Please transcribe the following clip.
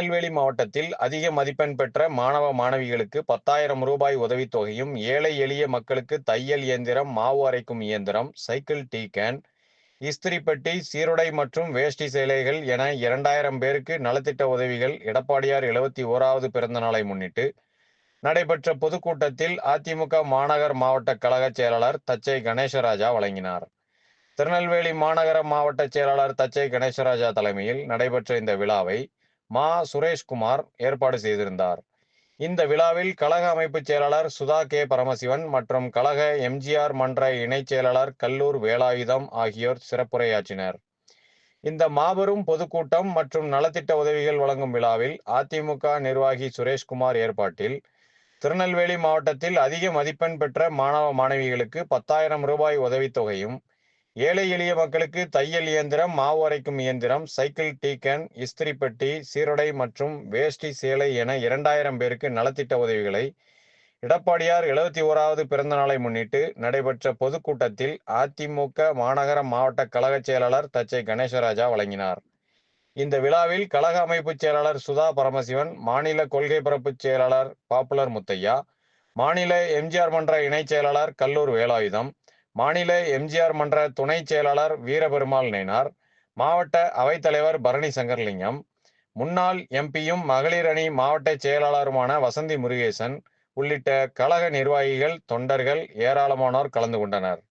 திருநெல்வேலி மாவட்டத்தில் அதிக மதிப்பெண் பெற்ற மாணவ மாணவிகளுக்கு 10,000 ரூபாய் உதவித்தொகையும், ஏழை எளிய மக்களுக்கு தையல் இயந்திரம், மாவு அரைக்கும் இயந்திரம், சைக்கிள் டீ கேன், இஸ்திரி பெட்டி, சீருடை மற்றும் வேஷ்டி சேலைகள் என 2,000 பேருக்கு நலத்திட்ட உதவிகள் எடப்பாடியார் 71வது பிறந்த நாளை முன்னிட்டு நடைபெற்ற பொதுக்கூட்டத்தில் அதிமுக மாநகர் மாவட்ட கழக செயலாளர் தச்சை கணேசராஜா வழங்கினார். திருநெல்வேலி மாநகர மாவட்ட செயலாளர் தச்சை கணேசராஜா தலைமையில் நடைபெற்ற இந்த விழாவை மா. சுரேஷ்குமார் ஏற்பாடு செய்திருந்தார். இந்த விழாவில் கழக அமைப்பு செயலாளர் சுதா கே. பரமசிவன் மற்றும் கழக எம்ஜிஆர் மன்ற இணைச் செயலாளர் கல்லூர் வேலாயுதம் ஆகியோர் சிறப்புரையாற்றினர். இந்த மாபெரும் பொதுக்கூட்டம் மற்றும் நலத்திட்ட உதவிகள் வழங்கும் விழாவில் அதிமுக நிர்வாகி சுரேஷ்குமார் ஏற்பாட்டில் திருநெல்வேலி மாவட்டத்தில் அதிக மதிப்பெண் பெற்ற மாணவ மாணவிகளுக்கு 10,000 ரூபாய் உதவித்தொகையும், ஏழை எளிய மக்களுக்கு தையல் இயந்திரம், மாவு அரைக்கும் இயந்திரம், சைக்கிள் டீ கேன், இஸ்திரி பெட்டி, சீருடை மற்றும் வேஷ்டி சேலை என 2,000 பேருக்கு நலத்திட்ட உதவிகளை எடப்பாடியார் 71வது பிறந்த நாளை முன்னிட்டு நடைபெற்ற பொதுக்கூட்டத்தில் அதிமுக மாநகர மாவட்ட கழக செயலாளர் தச்சை கணேசராஜா வழங்கினார். இந்த விழாவில் கழக அமைப்பு செயலாளர் சுதா பரமசிவன், மாநில கொள்கை பரப்பு செயலாளர் பாப்புலர் முத்தையா, மாநில எம்ஜிஆர் மன்ற இணைச் செயலாளர் கல்லூர் வேலாயுதம், மாநில எம்ஜிஆர் மன்ற துணை செயலாளர் வீரபெருமாள் நயினார், மாவட்ட அவைத்தலைவர் பரணி சங்கர்லிங்கம், முன்னாள் எம்பியும் மகளிர் அணி மாவட்ட செயலாளருமான வசந்தி முருகேசன் உள்ளிட்ட கழக நிர்வாகிகள், தொண்டர்கள் ஏராளமானோர் கலந்து கொண்டனர்.